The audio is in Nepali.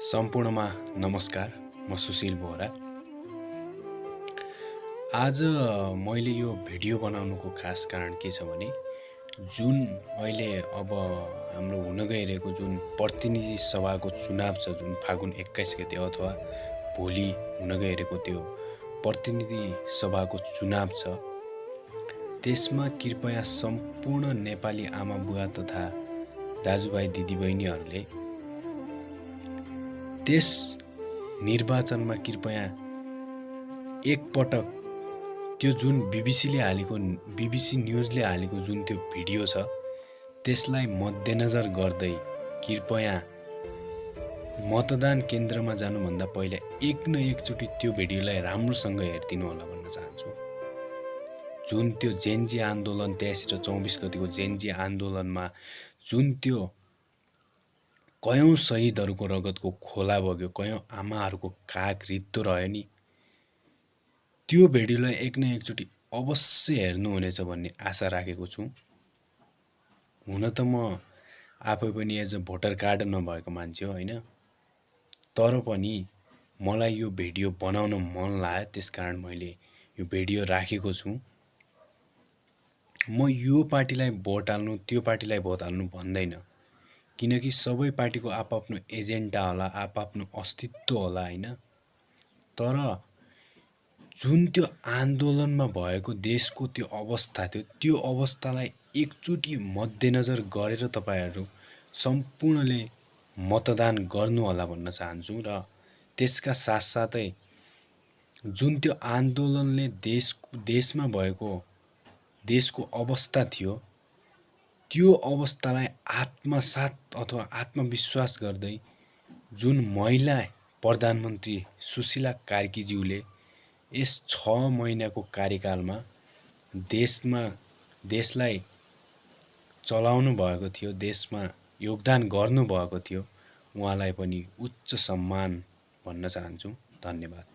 सम्पूर्णमा नमस्कार। म सुशील बोहरा। आज मैले यो भिडियो बनाउनुको खास कारण के छ भने जुन अहिले अब हाम्रो हुन गइरहेको जुन प्रतिनिधि सभाको चुनाव छ, जुन फागुन 21 गते अथवा भोलि हुन गइरहेको त्यो प्रतिनिधि सभाको चुनाव छ, त्यसमा कृपया सम्पूर्ण नेपाली आमा बुवा तथा दाजुभाइ दिदीबहिनीहरूले त्यस निर्वाचनमा कृपया एकपटक त्यो जुन बीबीसी न्युजले हालेको जुन त्यो भिडियो छ त्यसलाई मध्यनजर गर्दै कृपया मतदान केन्द्रमा जानुभन्दा पहिला एक न एकचोटि त्यो भिडियोलाई राम्रोसँग हेरिदिनु होला भन्न चाहन्छु। जुन त्यो जेनजी आन्दोलन 23 र 24 गतिको जेनजी आन्दोलनमा जुन त्यो कयौं शहीदहरूको रगतको खोला बग्यो, कयौं आमाहरूको काग रित्तो रह्यो नि, त्यो भिडियोलाई एक न एकचोटि अवश्य हेर्नुहुनेछ भन्ने आशा राखेको छु। हुन त म आफै पनि एज अ भोटर कार्ड नभएको मान्छे हो हैन, तर पनि मलाई यो भिडियो बनाउन मन लाग्यो, त्यसकारण मैले यो भिडियो राखेको छु। म यो पार्टीलाई भोट हाल्नु त्यो पार्टीलाई भोट हाल्नु भन्दैन, किनकि सबै पार्टीको आफआफ्नो एजेन्डा होला, आफआफ्नो अस्तित्व होला हैन। तर जुन त्यो आन्दोलनमा भएको देशको त्यो अवस्था थियो, त्यो अवस्थालाई एकचोटि मध्यनजर गरेर तपाईहरु सम्पूर्णले मतदान गर्नु होला भन्न चाहन्छु। र त्यसका साथसाथै जुन त्यो आन्दोलनले देशमा भएको देशको अवस्था थियो, त्यो अवस्थालाई आत्मसात अथवा आत्मविश्वास गर्दै जुन महिला प्रधानमन्त्री सुशीला कार्कीज्यूले यस 6 महिनाको कार्यकालमा देशलाई चलाउनु भएको थियो, देशमा योगदान गर्नु भएको थियो, उहाँलाई पनि उच्च सम्मान भन्न चाहन्छु। धन्यवाद।